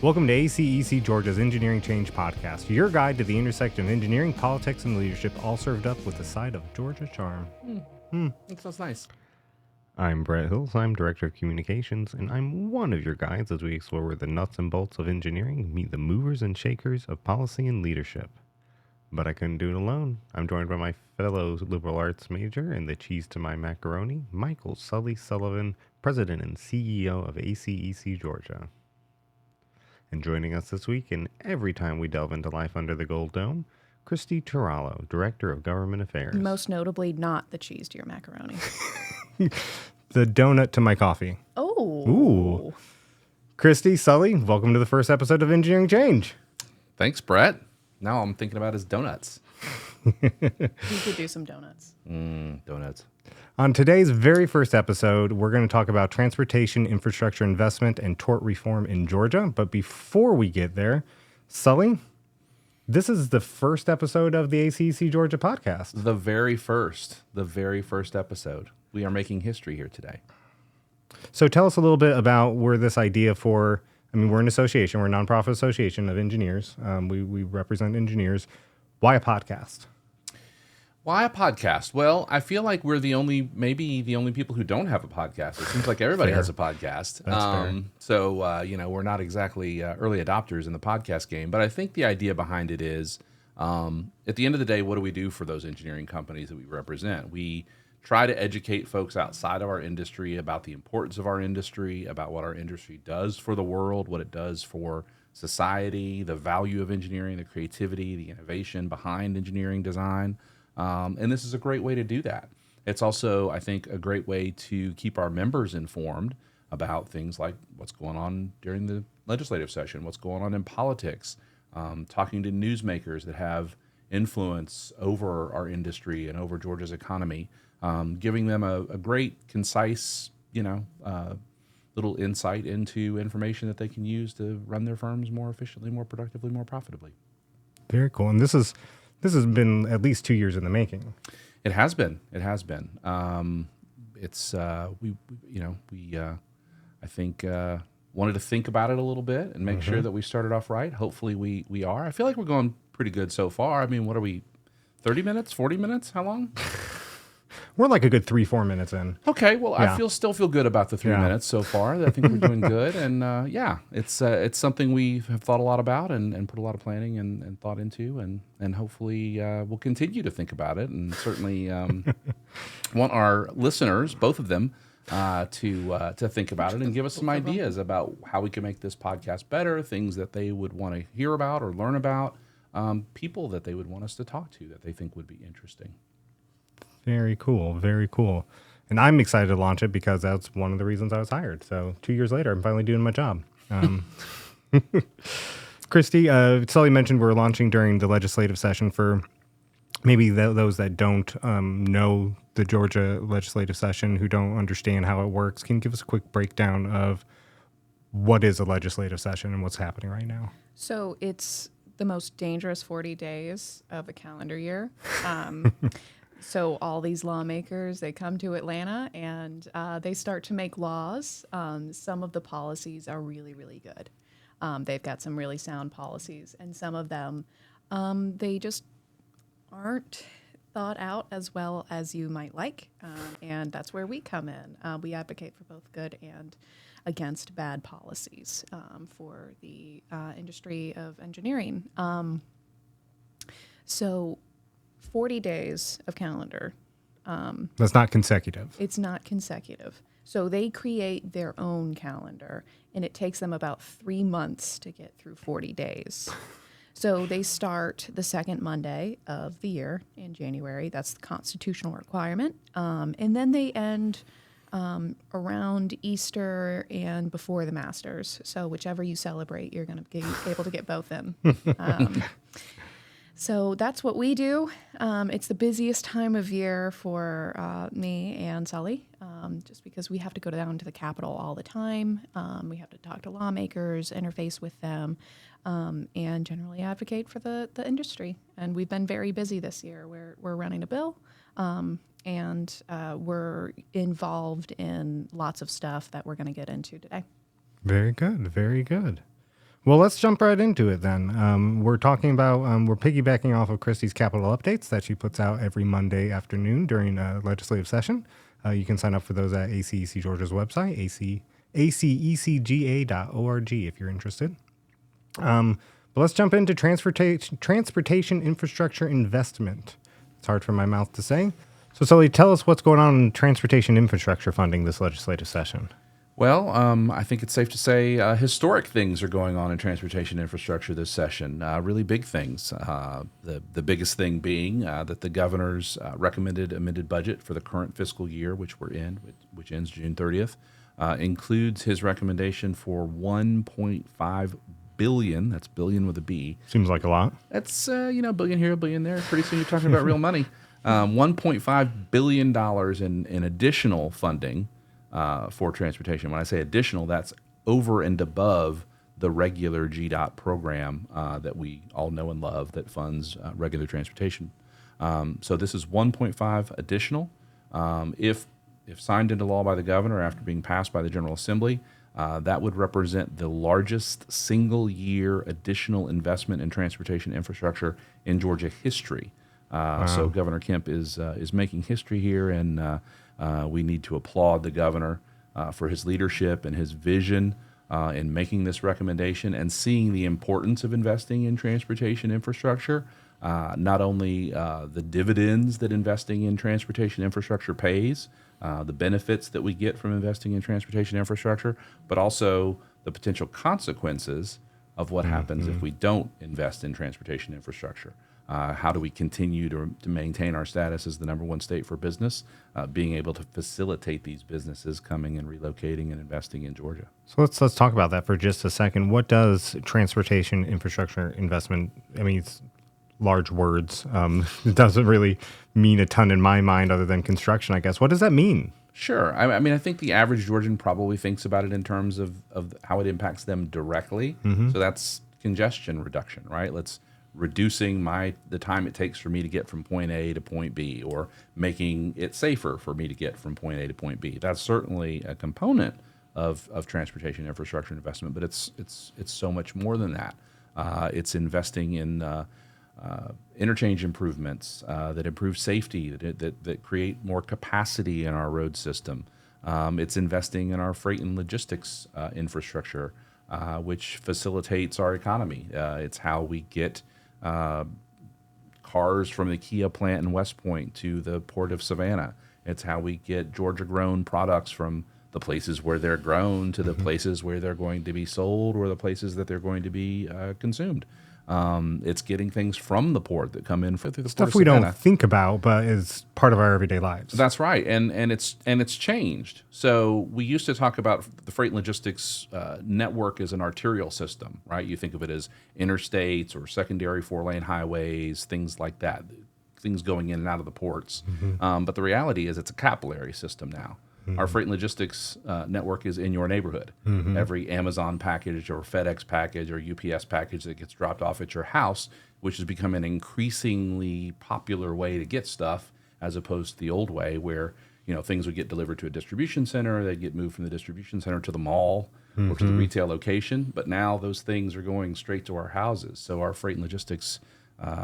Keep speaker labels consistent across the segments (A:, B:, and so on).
A: Welcome to ACEC Georgia's Engineering Change Podcast, your guide to the intersection of engineering, politics, and leadership, all served up with a side of Georgia charm.
B: That sounds nice.
A: I'm Brett Hills, I'm Director of Communications, and I'm one of your guides as we explore the nuts and bolts of engineering, meet the movers and shakers of policy and leadership. But I couldn't do it alone. I'm joined by my fellow liberal arts major and the cheese to my macaroni, Michael Sully Sullivan, President and CEO of ACEC Georgia. And joining us this week and every time we delve into life under the Gold Dome, Christy, Director of Government Affairs.
C: Most notably, not the cheese to your macaroni.
A: The donut to my coffee.
C: Oh.
A: Ooh. Christy, Sully, welcome to the first episode of Engineering Change.
B: Thanks, Brett. Now I'm thinking about his donuts.
C: You could do some donuts.
B: Donuts.
A: On today's very first episode, we're going to talk about transportation infrastructure investment and tort reform in Georgia. But before we get there, Sully, this is the first episode of the ACEC Georgia podcast.
B: The very first episode. We are making history here today.
A: So tell us a little bit about where this idea for, we're an association, we're a nonprofit association of engineers. We represent engineers. Why a podcast?
B: Why a podcast? Well, I feel like we're maybe the only people who don't have a podcast. It seems like everybody has a podcast.
A: That's fair.
B: So, we're not exactly early adopters in the podcast game, but I think the idea behind it is, at the end of the day, what do we do for those engineering companies that we represent? We try to educate folks outside of our industry about the importance of our industry, about what our industry does for the world, what it does for society, the value of engineering, the creativity, the innovation behind engineering design. And this is a great way to do that. It's also, I think, a great way to keep our members informed about things like what's going on during the legislative session, what's going on in politics, talking to newsmakers that have influence over our industry and over Georgia's economy, giving them a great, concise, little insight into information that they can use to run their firms more efficiently, more productively, more profitably. Very cool. And
A: This has been at least 2 years in the making.
B: It has been. I think wanted to think about it a little bit and make sure that we started off right. Hopefully we are. I feel like we're going pretty good so far. What are we, 30 minutes, 40 minutes? How long?
A: We're like a good 3-4 minutes in.
B: Okay, well,
A: Yeah.
B: I still feel good about the 3 minutes so far. I think we're doing good, and it's something we have thought a lot about and put a lot of planning and thought into, and hopefully we'll continue to think about it, and certainly want our listeners, both of them, to think about it and give us some ideas about how we can make this podcast better, things that they would want to hear about or learn about, people that they would want us to talk to that they think would be interesting.
A: Very cool. Very cool. And I'm excited to launch it because that's one of the reasons I was hired. So 2 years later, I'm finally doing my job. Christy, Sully mentioned we're launching during the legislative session. For maybe those that don't know the Georgia legislative session, who don't understand how it works, can you give us a quick breakdown of what is a legislative session and what's happening right now?
C: So it's the most dangerous 40 days of a calendar year. So all these lawmakers, they come to Atlanta and they start to make laws. Some of the policies are really, really good. They've got some really sound policies, and some of them, they just aren't thought out as well as you might like. And that's where we come in. We advocate for both good and against bad policies for the industry of engineering. So 40 days of calendar.
A: That's not consecutive.
C: It's not consecutive. So they create their own calendar, and it takes them about 3 months to get through 40 days. So they start the second Monday of the year in January. That's the constitutional requirement. And then they end around Easter and before the Masters. So whichever you celebrate, you're going to be able to get both in. So that's what we do. It's the busiest time of year for me and Sully, just because we have to go down to the Capitol all the time. We have to talk to lawmakers, interface with them, and generally advocate for the industry. And we've been very busy this year. We're running a bill, and we're involved in lots of stuff that we're going to get into today.
A: Very good. Very good. Well, let's jump right into it then. We're talking about, we're piggybacking off of Christy's capital updates that she puts out every Monday afternoon during a legislative session. You can sign up for those at ACEC Georgia's website, acecga.org, if you're interested. But let's jump into transportation infrastructure investment. It's hard for my mouth to say. So, Sully, tell us what's going on in transportation infrastructure funding this legislative session.
B: Well, I think it's safe to say historic things are going on in transportation infrastructure this session. Really big things. The biggest thing being that the governor's recommended amended budget for the current fiscal year, which we're in, which ends June 30th, includes his recommendation for $1.5 billion. That's billion with a B.
A: Seems like a lot.
B: That's billion here, a billion there. Pretty soon you're talking about real money. $1.5 billion in additional funding for transportation. When I say additional, that's over and above the regular GDOT program that we all know and love that funds regular transportation. So this is 1.5 additional. If signed into law by the governor after being passed by the General Assembly, that would represent the largest single year additional investment in transportation infrastructure in Georgia history. So Governor Kemp is making history here, and we need to applaud the governor for his leadership and his vision in making this recommendation and seeing the importance of investing in transportation infrastructure. Not only the dividends that investing in transportation infrastructure pays, the benefits that we get from investing in transportation infrastructure, but also the potential consequences of what happens if we don't invest in transportation infrastructure. How do we continue to maintain our status as the number one state for business, being able to facilitate these businesses coming and relocating and investing in Georgia?
A: So let's talk about that for just a second. What does transportation infrastructure investment? I mean, it's large words. It doesn't really mean a ton in my mind, other than construction, I guess. What does that mean?
B: Sure. I mean, I think the average Georgian probably thinks about it in terms of how it impacts them directly. So that's congestion reduction, right? Reducing the time it takes for me to get from point A to point B, or making it safer for me to get from point A to point B. That's certainly a component of transportation infrastructure investment, but it's so much more than that. It's investing in interchange improvements that improve safety, that create more capacity in our road system. It's investing in our freight and logistics infrastructure, which facilitates our economy. It's how we get cars from the Kia plant in West Point to the Port of Savannah. It's how we get Georgia-grown products from the places where they're grown to the places where they're going to be sold, or the places that they're going to be consumed. It's getting things from the port that come in through the
A: Stuff
B: port of
A: we
B: Savannah.
A: don't think about, but is part of our everyday lives.
B: That's right, and it's changed. So we used to talk about the freight and logistics network as an arterial system, right? You think of it as interstates or secondary 4-lane highways, things like that, things going in and out of the ports. But the reality is it's a capillary system now. Our freight and logistics network is in your neighborhood. Every Amazon package or FedEx package or UPS package that gets dropped off at your house, which has become an increasingly popular way to get stuff, as opposed to the old way where things would get delivered to a distribution center, they'd get moved from the distribution center to the mall or to the retail location. But now those things are going straight to our houses. So our freight and logistics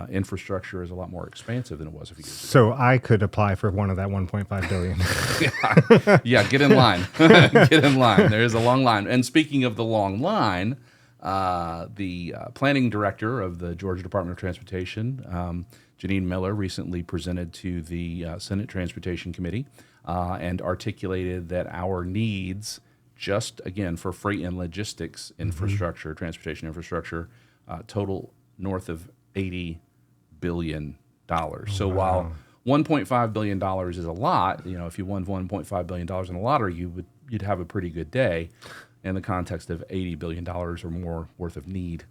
B: infrastructure is a lot more expansive than it was a few years ago.
A: So I could apply for one of that 1.5 billion.
B: Yeah, get in line. Get in line. There is a long line. And speaking of the long line, the planning director of the Georgia Department of Transportation, Janine Miller, recently presented to the Senate Transportation Committee and articulated that our needs, just again for freight and logistics infrastructure, transportation infrastructure, total north of $80 billion. So while $1.5 billion is a lot, if you won $1.5 billion in the lottery, you'd have a pretty good day. In the context of $80 billion or more worth of need,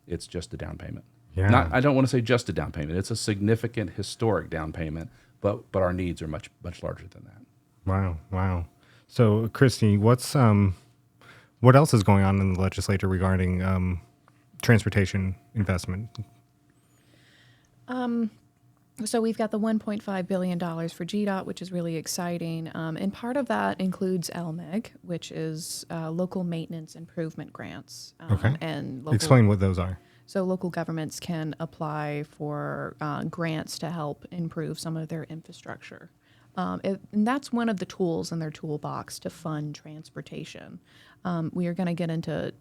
B: it's just a down payment.
A: Yeah.
B: I don't want to say just a down payment. It's a significant, historic down payment, but our needs are much, much larger than that.
A: Wow. So, Christy, what else is going on in the legislature regarding transportation investment?
C: So we've got the $1.5 billion for GDOT, which is really exciting. And part of that includes LMIG, which is local maintenance improvement grants.
A: Okay.
C: And local,
A: Explain what those are.
C: so local governments can apply for grants to help improve some of their infrastructure. And that's one of the tools in their toolbox to fund transportation. We are going to get into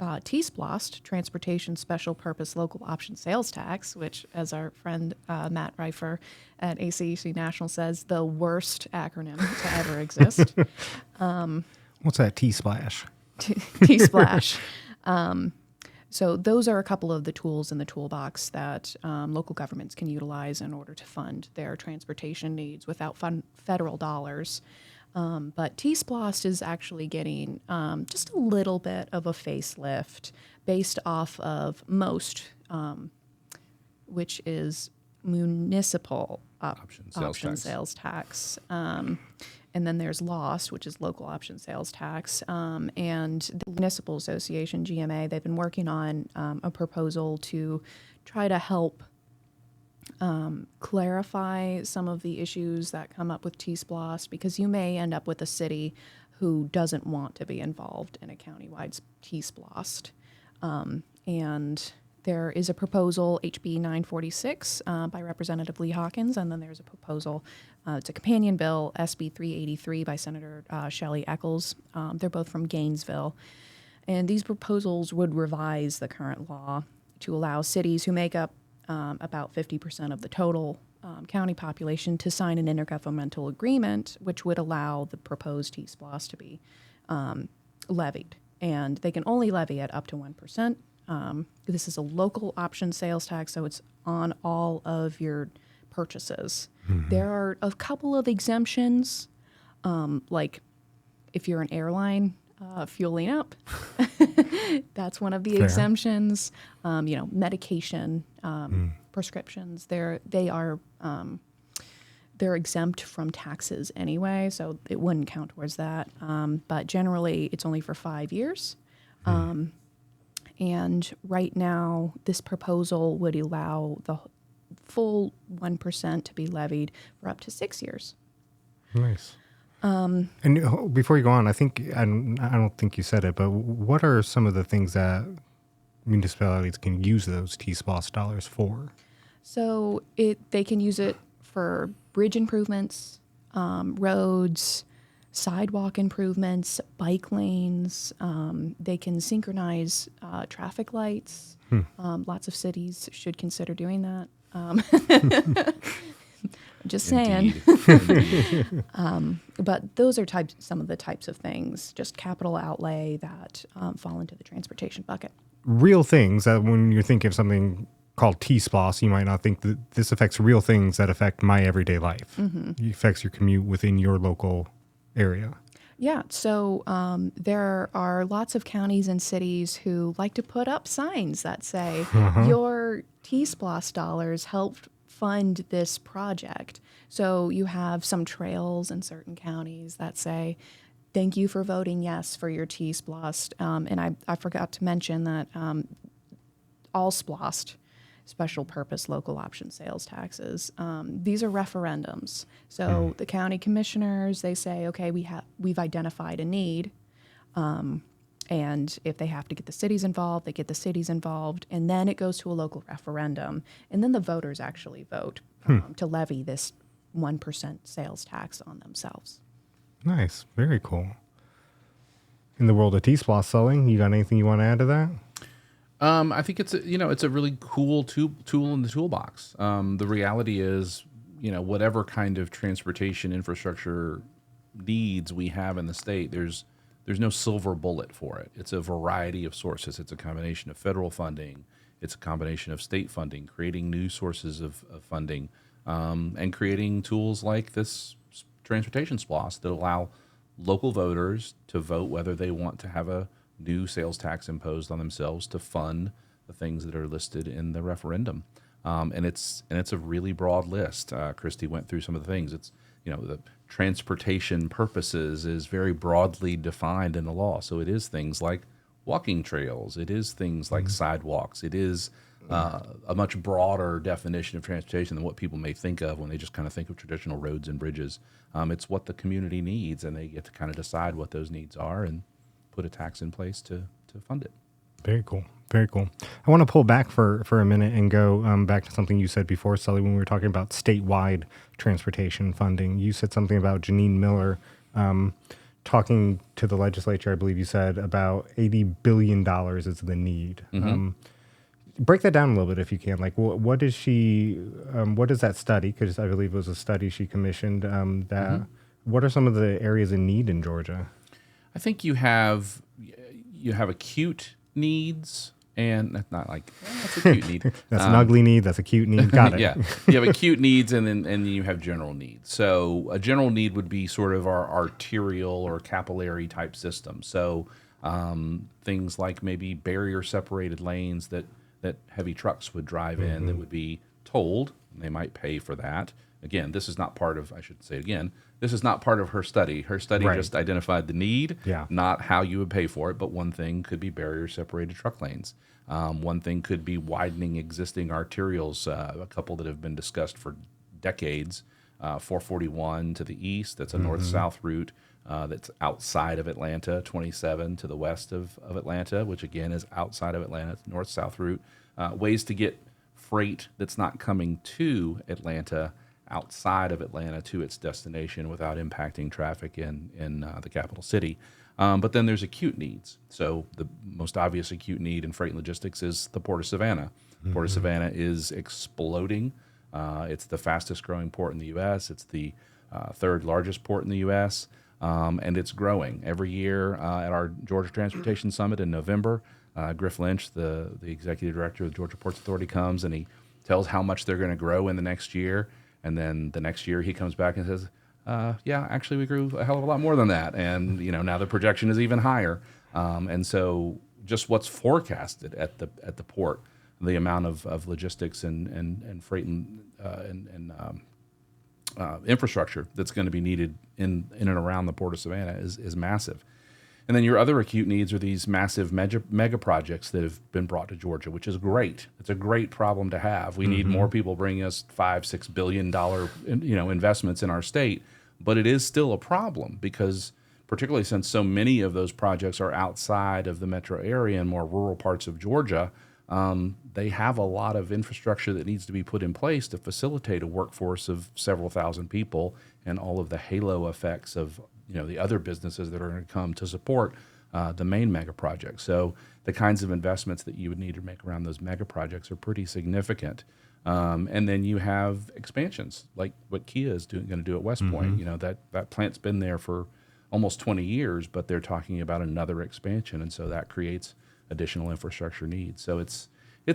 C: TSPLOST, Transportation Special Purpose Local Option Sales Tax, which, as our friend Matt Reifer at ACEC National says, the worst acronym to ever exist.
A: What's that T-splash?
C: T-Splash. So those are a couple of the tools in the toolbox that local governments can utilize in order to fund their transportation needs without federal dollars. But T-Splost is actually getting just a little bit of a facelift based off of MOST, which is municipal option sales tax. And then there's LOST, which is local option sales tax. And the Municipal Association, GMA, they've been working on a proposal to try to help clarify some of the issues that come up with T-Splost, because you may end up with a city who doesn't want to be involved in a countywide T-Splost. And there is a proposal, HB 946, by Representative Lee Hawkins, and then there's a proposal, it's a companion bill, SB 383 by Senator Shelley Eccles. They're both from Gainesville. And these proposals would revise the current law to allow cities who make up about 50% of the total county population to sign an intergovernmental agreement, which would allow the proposed T-Splost to be levied. And they can only levy it up to 1%. This is a local option sales tax, so it's on all of your purchases. Mm-hmm. There are a couple of exemptions, like if you're an airline fueling up, that's one of the exemptions. Medication, prescriptions, they're exempt from taxes anyway, so it wouldn't count towards that. But generally, it's only for 5 years. And right now, this proposal would allow the full 1% to be levied for up to 6 years.
A: Nice. And before you go on, I don't think you said it, but what are some of the things that municipalities can use those T-Splost dollars for? So
C: they can use it for bridge improvements, roads, sidewalk improvements, bike lanes. They can synchronize traffic lights. Lots of cities should consider doing that. Just saying. But those are some of the types of things, just capital outlay that fall into the transportation bucket.
A: Real things that when you're thinking of something called T-Splost, you might not think that this affects real things that affect my everyday life. Mm-hmm. It affects your commute within your local area.
C: Yeah, so there are lots of counties and cities who like to put up signs that say, your T-Splost dollars helped fund this project. So you have some trails in certain counties that say, thank you for voting yes for your T-Splost. And I forgot to mention that all SPLOST, special purpose local option sales taxes, these are referendums. So the county commissioners, they say, okay, we've identified a need. And if they have to get the cities involved, they get the cities involved, and then it goes to a local referendum. And then the voters actually vote to levy this 1% sales tax on themselves.
A: Nice. Very cool. In the world of T-Splost, Sully, you got anything you want to add to that?
B: I think it's a really cool tool in the toolbox. The reality is, whatever kind of transportation infrastructure needs we have in the state, there's no silver bullet for it. It's a variety of sources. It's a combination of federal funding. It's a combination of state funding, creating new sources of funding, and creating tools like this transportation SPLOST that allow local voters to vote whether they want to have a new sales tax imposed on themselves to fund the things that are listed in the referendum. And it's a really broad list. Christy went through some of the things. It's, the transportation purposes is very broadly defined in the law. So it is things like walking trails. It is things like sidewalks. It is a much broader definition of transportation than what people may think of when they just kind of think of traditional roads and bridges. It's what the community needs, and they get to kind of decide what those needs are and put a tax in place to fund it.
A: Very cool. Very cool. I want to pull back for a minute and go back to something you said before, Sully, when we were talking about statewide transportation funding. You said something about Janine Miller talking to the legislature, I believe you said, about $80 billion is the need. Break that down a little bit if you can. Like, what is she? What is that study? Because I believe it was a study she commissioned. What are some of the areas in need in Georgia?
B: I think you have acute needs, and that's not like that's a cute need.
A: That's an ugly need. That's a cute need. Got it.
B: Yeah, you have acute needs, and then you have general needs. So a general need would be sort of our arterial or capillary type system. So things like maybe barrier separated lanes that heavy trucks would drive in that would be tolled. They might pay for that. Again, this is not part of, I should say again, this is not part of her study. Her study just identified the need, not how you would pay for it. But one thing could be barrier separated truck lanes. One thing could be widening existing arterials, a couple that have been discussed for decades. 441 to the east, that's a north-south route that's outside of Atlanta. 27 to the west of Atlanta, which again is outside of Atlanta, it's north-south route. Ways to get freight that's not coming to Atlanta outside of Atlanta to its destination without impacting traffic in the capital city. But then there's acute needs. So the most obvious acute need in freight and logistics is the Port of Savannah. Port of Savannah is exploding. It's the fastest growing port in the U.S. It's the third largest port in the U.S., and it's growing. Every year at our Georgia Transportation Summit in November, Griff Lynch, the executive director of the Georgia Ports Authority, comes and he tells how much they're going to grow in the next year. And then the next year he comes back and says, yeah, actually we grew a hell of a lot more than that. And, now the projection is even higher. And so just what's forecasted at the port, the amount of logistics and freight and infrastructure that's going to be needed in and around the Port of Savannah is massive. And then your other acute needs are these massive mega projects that have been brought to Georgia, which is great. It's a great problem to have. We need more people bringing us $5-6 billion investments in our state, but it is still a problem because particularly since so many of those projects are outside of the metro area and more rural parts of Georgia, they have a lot of infrastructure that needs to be put in place to facilitate a workforce of several thousand people and all of the halo effects of the other businesses that are going to come to support the main mega project. So the kinds of investments that you would need to make around those mega projects are pretty significant. And then you have expansions like what Kia is going to do at West Point. That plant's been there for almost 20 years, but they're talking about another expansion, and so that creates additional infrastructure needs. So it's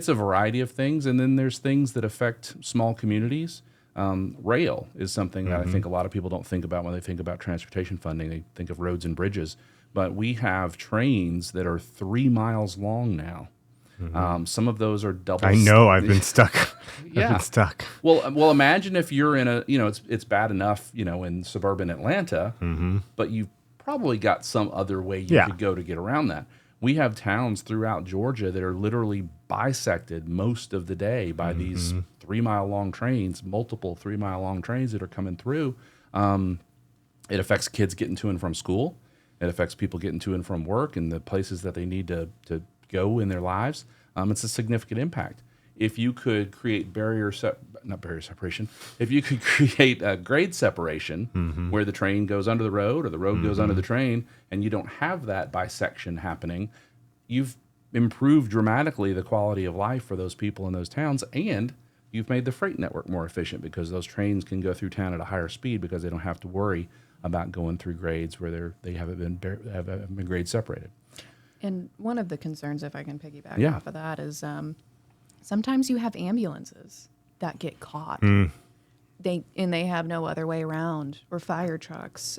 B: a variety of things, and then there's things that affect small communities. Rail is something that I think a lot of people don't think about when they think about transportation funding. They think of roads and bridges, but we have trains that are 3 miles long now. Some of those are double.
A: I know. I've been stuck.
B: Yeah.
A: I've been stuck.
B: Well, imagine if you're in it's bad enough, in suburban Atlanta, but you've probably got some other way you could go to get around that. We have towns throughout Georgia that are literally bisected most of the day by these 3 mile long trains, multiple 3 mile long trains that are coming through. It affects kids getting to and from school. It affects people getting to and from work and the places that they need to go in their lives. It's a significant impact. If you could create separation, if you could create a grade separation where the train goes under the road or the road goes under the train, and you don't have that bisection happening, you've improved dramatically the quality of life for those people in those towns, and you've made the freight network more efficient because those trains can go through town at a higher speed because they don't have to worry about going through grades where they haven't been grade separated.
C: And one of the concerns, if I can piggyback off of that, is sometimes you have ambulances that get caught. They have no other way around, or fire trucks.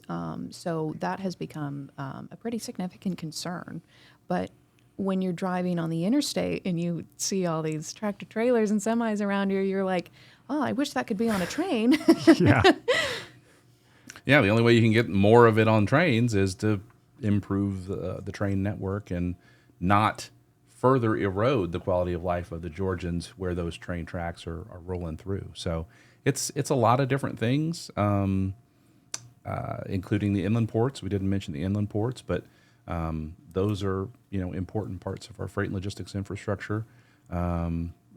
C: So that has become a pretty significant concern. But when you're driving on the interstate and you see all these tractor trailers and semis around you, you're like, oh, I wish that could be on a train.
B: Yeah, the only way you can get more of it on trains is to improve the train network and not further erode the quality of life of the Georgians where those train tracks are rolling through. So it's a lot of different things, including the inland ports. We didn't mention the inland ports, but those are important parts of our freight and logistics infrastructure.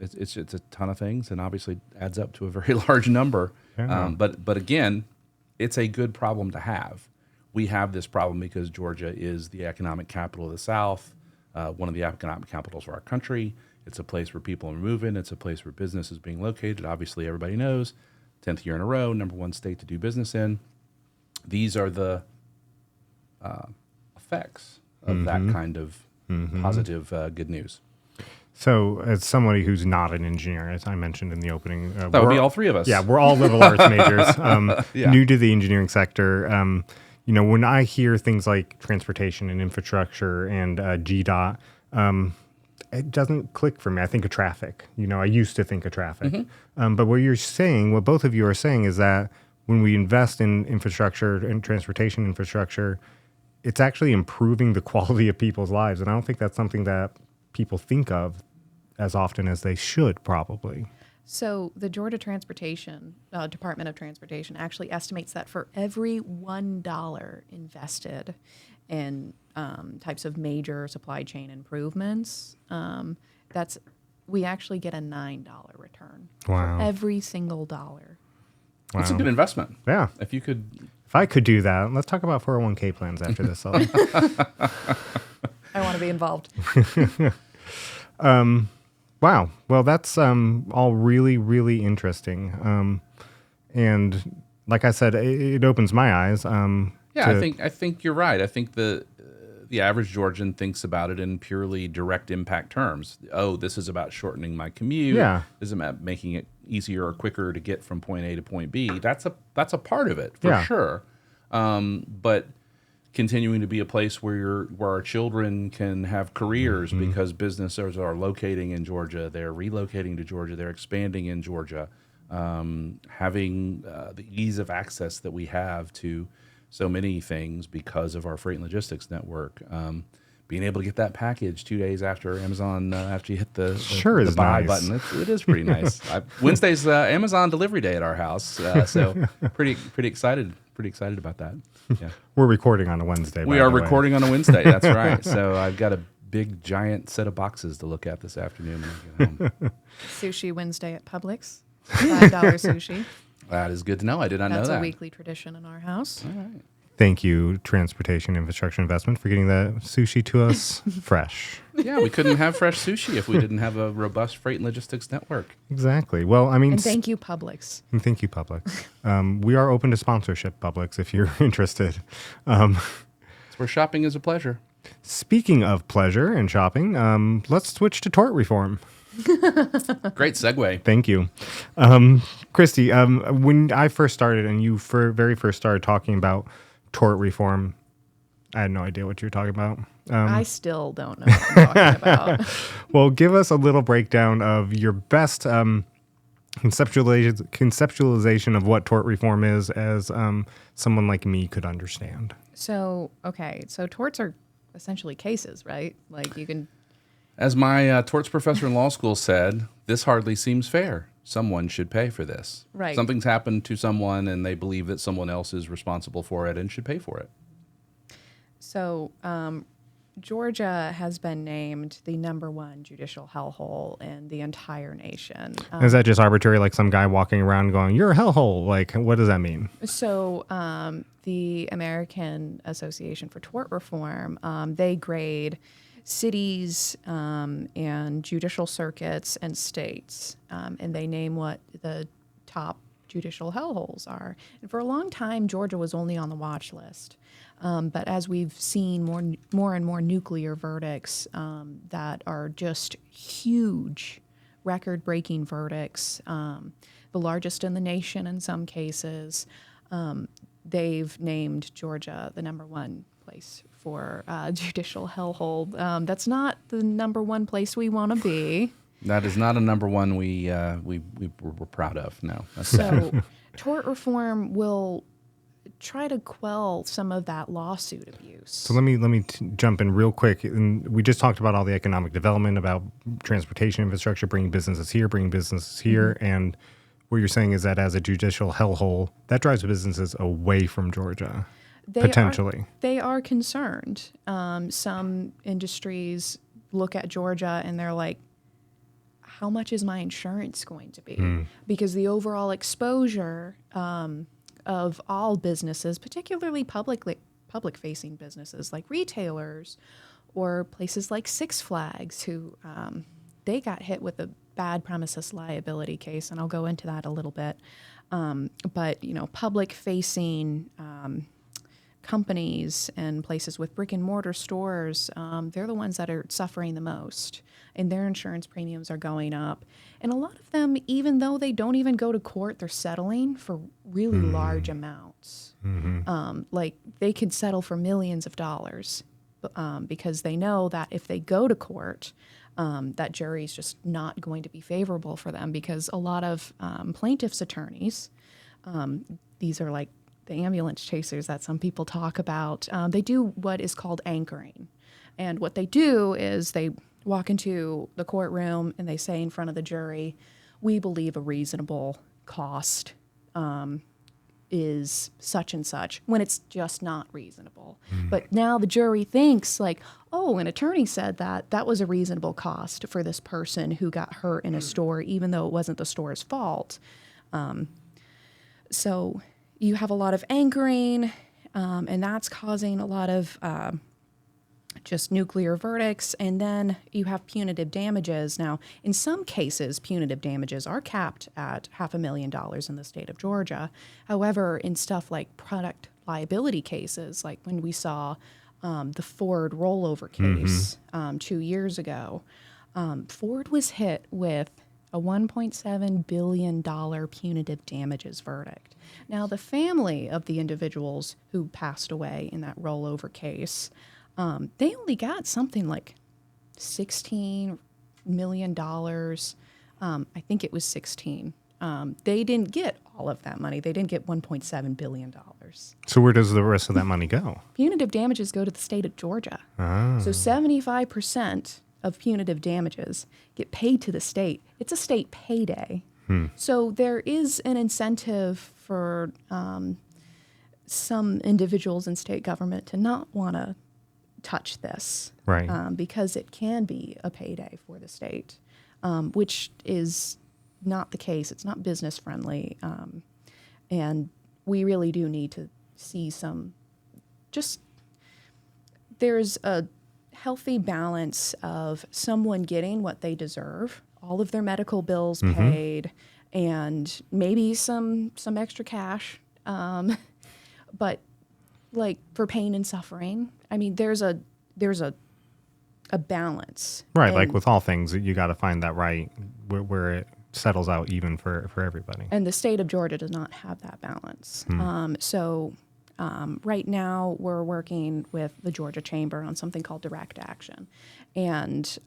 B: It's a ton of things, and obviously adds up to a very large number.
A: Yeah.
B: But again, it's a good problem to have. We have this problem because Georgia is the economic capital of the South, one of the economic capitals of our country. It's a place where people are moving. It's a place where business is being located. Obviously, everybody knows, 10th year in a row, #1 state to do business in. These are the effects of that kind of positive good news.
A: So, as somebody who's not an engineer, as I mentioned in the opening,
B: That would be all three of us.
A: Yeah, we're all liberal arts majors,
B: Yeah.
A: new to the engineering sector. When I hear things like transportation and infrastructure and GDOT, it doesn't click for me. I think of traffic. I used to think of traffic. But what both of you are saying is that when we invest in infrastructure and transportation infrastructure, it's actually improving the quality of people's lives. And I don't think that's something that people think of as often as they should, probably.
C: So the Georgia Department of Transportation actually estimates that for every $1 invested in types of major supply chain improvements, we actually get a $9 return
A: Wow.
C: for every single dollar.
B: It's a good investment.
A: Yeah.
B: If
A: I could do that, let's talk about 401k plans after this. Sully.
C: I want to be involved.
A: Wow. Well, that's all really, really interesting. And like I said, it opens my eyes.
B: I think you're right. I think the average Georgian thinks about it in purely direct impact terms. Oh, this is about shortening my commute.
A: Yeah.
B: This is about making it easier or quicker to get from point A to point B. That's a part of it for sure. But continuing to be a place where our children can have careers because businesses are locating in Georgia, they're relocating to Georgia, they're expanding in Georgia, having the ease of access that we have to so many things because of our freight and logistics network. Being able to get that package 2 days after Amazon, after you hit the buy button, it is pretty nice. Wednesday's Amazon delivery day at our house, so pretty excited about that. Yeah,
A: We're recording on a Wednesday.
B: we are recording on a Wednesday. That's right. So I've got a big giant set of boxes to look at this afternoon when I get home.
C: Sushi Wednesday at Publix, $5 sushi.
B: That is good to know. I did not know
C: That's
B: that.
C: a weekly tradition in our house.
B: All right.
A: Thank you, Transportation Infrastructure Investment, for getting the sushi to us fresh.
B: Yeah, we couldn't have fresh sushi if we didn't have a robust freight and logistics network.
A: Exactly. Well, I mean,
C: And thank you, Publix.
A: and thank you, Publix. We are open to sponsorship, Publix, if you're interested.
B: It's where shopping is a pleasure.
A: Speaking of pleasure and shopping, let's switch to tort reform.
B: Great segue.
A: Thank you. Christy, when I first started and you very first started talking about tort reform, I had no idea what you were talking about.
C: I still don't know what I'm talking about.
A: Well, give us a little breakdown of your best conceptualization of what tort reform is as someone like me could understand.
C: So torts are essentially cases, right? Like you can...
B: As my torts professor in law school said, this hardly seems fair. Someone should pay for this.
C: Right.
B: Something's happened to someone and they believe that someone else is responsible for it and should pay for it.
C: So Georgia has been named the #1 judicial hellhole in the entire nation.
A: Is that just arbitrary, like some guy walking around going, "You're a hellhole"? Like, what does that mean?
C: So the American Association for Tort Reform, they grade cities and judicial circuits and states, and they name what the top judicial hellholes are. And for a long time, Georgia was only on the watch list. But as we've seen more and more nuclear verdicts that are just huge, record-breaking verdicts, the largest in the nation in some cases, they've named Georgia the #1 place for judicial hellhole. That's not the #1 place we want to be.
B: That is not a #1 we're proud of. No.
C: So tort reform will try to quell some of that lawsuit abuse.
A: So let me jump in real quick. And we just talked about all the economic development, about transportation infrastructure, bringing businesses here, and what you're saying is that as a judicial hellhole, that drives businesses away from Georgia, potentially.
C: They are concerned. Some industries look at Georgia and they're like, how much is my insurance going to be? Because the overall exposure of all businesses, particularly public-facing businesses like retailers or places like Six Flags, who they got hit with a bad premises liability case, and I'll go into that a little bit. But public-facing companies and places with brick and mortar stores, they're the ones that are suffering the most, and their insurance premiums are going up. And a lot of them, even though they don't even go to court, they're settling for really large amounts. Like they could settle for millions of dollars because they know that if they go to court, that jury's just not going to be favorable for them, because a lot of plaintiffs' attorneys, these are like the ambulance chasers that some people talk about, they do what is called anchoring. And what they do is they walk into the courtroom and they say in front of the jury, we believe a reasonable cost is such and such, when it's just not reasonable. But now the jury thinks like, oh, an attorney said that was a reasonable cost for this person who got hurt in a store, even though it wasn't the store's fault. So you have a lot of anchoring, and that's causing a lot of just nuclear verdicts. And then you have punitive damages. Now, in some cases, punitive damages are capped at $500,000 in the state of Georgia. However, in stuff like product liability cases, like when we saw the Ford rollover case 2 years ago, Ford was hit with a $1.7 billion punitive damages verdict. Now, the family of the individuals who passed away in that rollover case, they only got something like $16 million. I think it was 16. They didn't get all of that money. They didn't get $1.7 billion.
A: So where does the rest of that money go?
C: Punitive damages go to the state of Georgia. So 75% of punitive damages get paid to the state. It's a state payday. So there is an incentive for some individuals in state government to not want to touch this,
A: Right.
C: because it can be a payday for the state, which is not the case. It's not business friendly, and we really do need to see some, just there's a healthy balance of someone getting what they deserve, all of their medical bills paid, and maybe some extra cash, but like for pain and suffering, I mean, there's a balance.
A: Right,
C: And-
A: like with all things, you got to find that right where it settles out even for everybody.
C: And the state of Georgia does not have that balance. So right now we're working with the Georgia Chamber on something called direct action. And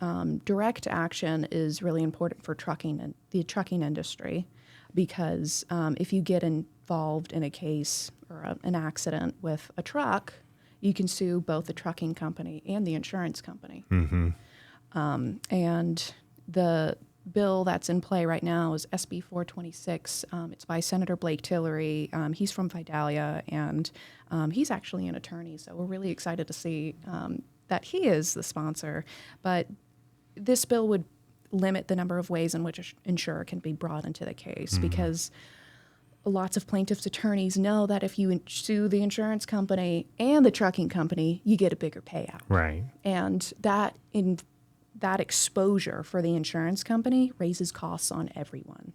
C: direct action is really important for the trucking industry, because if you get involved in a case or an accident with a truck, you can sue both the trucking company and the insurance company. And the bill that's in play right now is SB 426. It's by Senator Blake Tillery. He's from Vidalia, and he's actually an attorney, so we're really excited to see that he is the sponsor. But this bill would limit the number of ways in which an insurer can be brought into the case, because lots of plaintiffs' attorneys know that if you sue the insurance company and the trucking company, you get a bigger payout.
A: Right.
C: And that exposure for the insurance company raises costs on everyone,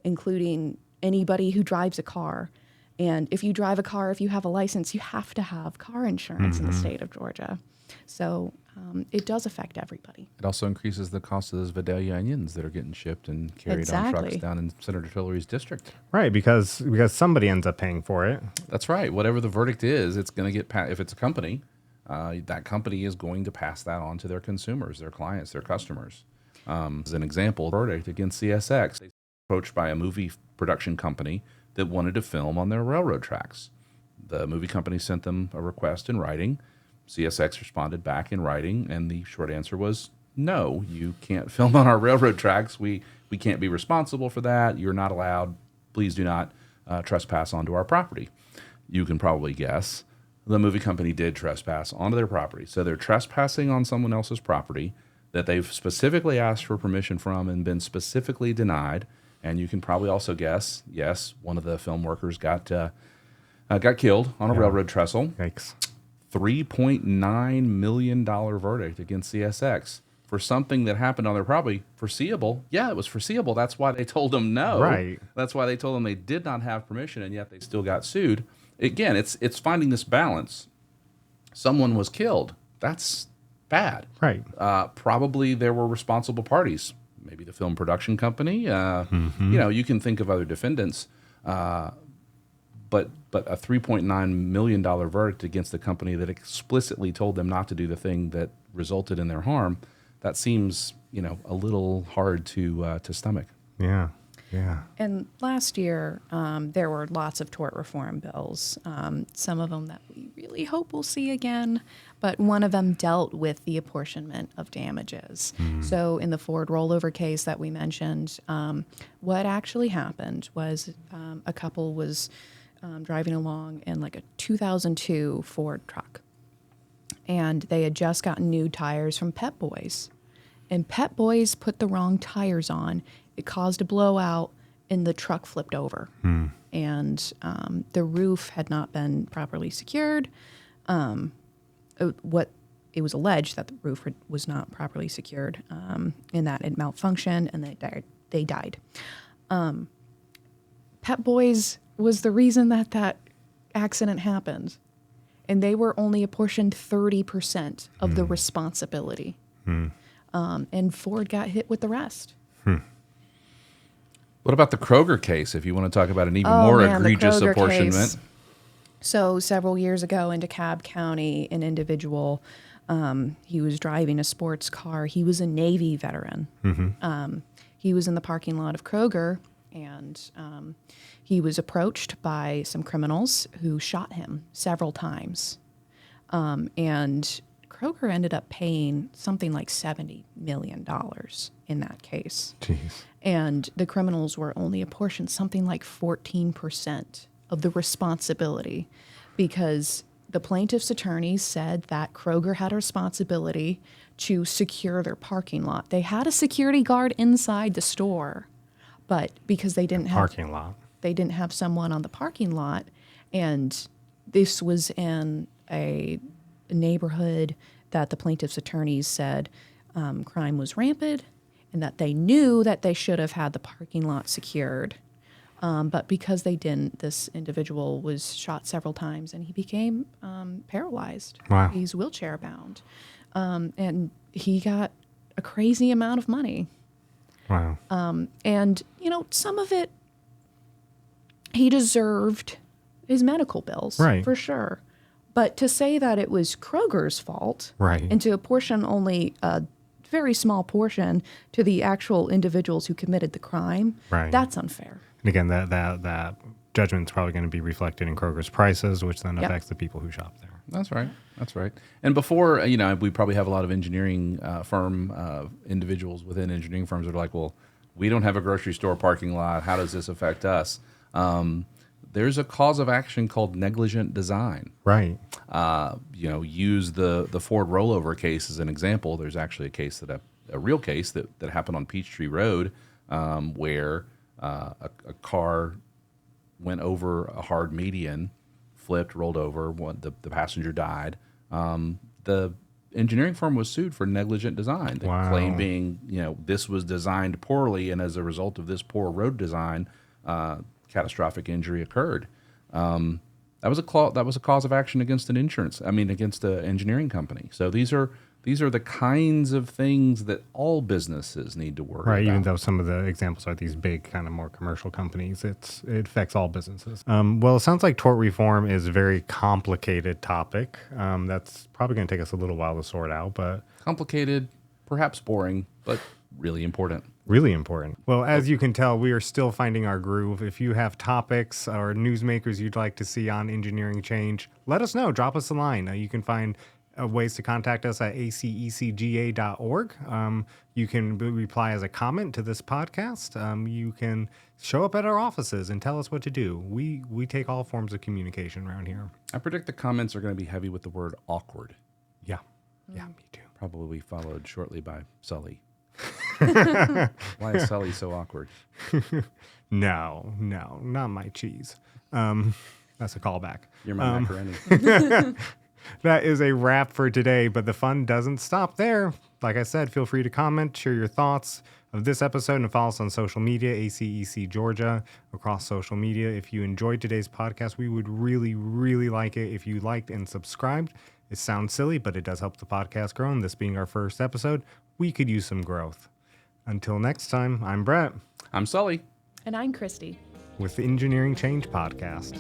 C: including anybody who drives a car. And if you drive a car, if you have a license, you have to have car insurance in the state of Georgia. So it does affect everybody.
B: It also increases the cost of those Vidalia onions that are getting shipped and carried on trucks
C: Exactly.
B: down in Senator Tillery's district.
A: Right, because somebody ends up paying for it.
B: That's right. Whatever the verdict is, it's going to get if it's a company, that company is going to pass that on to their consumers, their clients, their customers. As an example, verdict against CSX, they were approached by a movie production company that wanted to film on their railroad tracks. The movie company sent them a request in writing. CSX responded back in writing, and the short answer was, no, you can't film on our railroad tracks. We can't be responsible for that. You're not allowed. Please do not trespass onto our property. You can probably guess the movie company did trespass onto their property. So they're trespassing on someone else's property that they've specifically asked for permission from and been specifically denied. And you can probably also guess, yes, one of the film workers got killed on a railroad trestle.
A: Yikes.
B: $3.9 million verdict against CSX for something that happened on their property. Foreseeable. Yeah, it was foreseeable. That's why they told them no.
A: Right.
B: That's why they told them they did not have permission, and yet they still got sued. Again, it's finding this balance. Someone was killed. That's bad.
A: Right.
B: Probably there were responsible parties. Maybe the film production company. You can think of other defendants. But a $3.9 million verdict against the company that explicitly told them not to do the thing that resulted in their harm, that seems, a little hard to stomach.
A: Yeah. Yeah.
C: And last year, there were lots of tort reform bills, some of them that we really hope we'll see again, but one of them dealt with the apportionment of damages. So in the Ford rollover case that we mentioned, what actually happened was a couple was driving along in like a 2002 Ford truck, and they had just gotten new tires from Pep Boys. And Pep Boys put the wrong tires on. It caused a blowout, and the truck flipped over. And the roof had not been properly secured. It was alleged that the roof was not properly secured, and that it malfunctioned, and they died. Pep Boys was the reason that accident happened, and they were only apportioned 30% of the responsibility. And Ford got hit with the rest.
B: What about the Kroger case, if you want to talk about an even more egregious
C: the Kroger
B: apportionment?
C: Case. So several years ago in DeKalb County, an individual, he was driving a sports car. He was a Navy veteran. He was in the parking lot of Kroger, and he was approached by some criminals who shot him several times. And Kroger ended up paying something like $70 million in that case.
A: Jeez.
C: And the criminals were only apportioned something like 14% of the responsibility, because the plaintiff's attorneys said that Kroger had a responsibility to secure their parking lot. They had a security guard inside the store, but because they didn't have someone on the parking lot, and this was in a neighborhood that the plaintiff's attorneys said crime was rampant, and that they knew that they should have had the parking lot secured. But because they didn't, this individual was shot several times, and he became paralyzed.
A: Wow.
C: He's wheelchair bound. And he got a crazy amount of money.
A: Wow.
C: And, some of it, he deserved his medical bills,
A: Right.
C: for sure. But to say that it was Kroger's fault,
A: Right.
C: and to apportion only a very small portion to the actual individuals who committed the crime,
A: Right.
C: that's unfair.
A: And again, that judgment's probably going to be reflected in Kroger's prices, which then affects the people who shop there.
B: That's right. And before, we probably have a lot of engineering firm individuals within engineering firms that are like, well, we don't have a grocery store parking lot. How does this affect us? There's a cause of action called negligent design.
A: Right.
B: Use the Ford rollover case as an example. There's actually a real case that happened on Peachtree Road where a car went over a hard median, flipped, rolled over. The passenger died. The engineering firm was sued for negligent design. The claim being, this was designed poorly, and as a result of this poor road design, catastrophic injury occurred. That was a cause of action against against an engineering company. So these are the kinds of things that all businesses need to worry about.
A: Right, even though some of the examples are these big kind of more commercial companies, it affects all businesses. Well, it sounds like tort reform is a very complicated topic. That's probably going to take us a little while to sort out, but
B: Complicated, perhaps boring, but really important.
A: Really important. Well, as you can tell, we are still finding our groove. If you have topics or newsmakers you'd like to see on engineering change, let us know. Drop us a line. You can find ways to contact us at acecga.org. You can reply as a comment to this podcast. You can show up at our offices and tell us what to do. We take all forms of communication around here.
B: I predict the comments are going to be heavy with the word awkward.
A: Yeah. Yeah, me too.
B: Probably followed shortly by Sully. Why is Sully so awkward?
A: No, not my cheese. That's a callback.
B: You're my macaroni.
A: That is a wrap for today, but the fun doesn't stop there. Like I said, feel free to comment, share your thoughts of this episode, and follow us on social media, ACEC Georgia, across social media. If you enjoyed today's podcast, we would really, really like it if you liked and subscribed. It sounds silly, but it does help the podcast grow, and this being our first episode, we could use some growth. Until next time, I'm Brett.
B: I'm Sully.
C: And I'm Christy.
A: With the Engineering Change Podcast.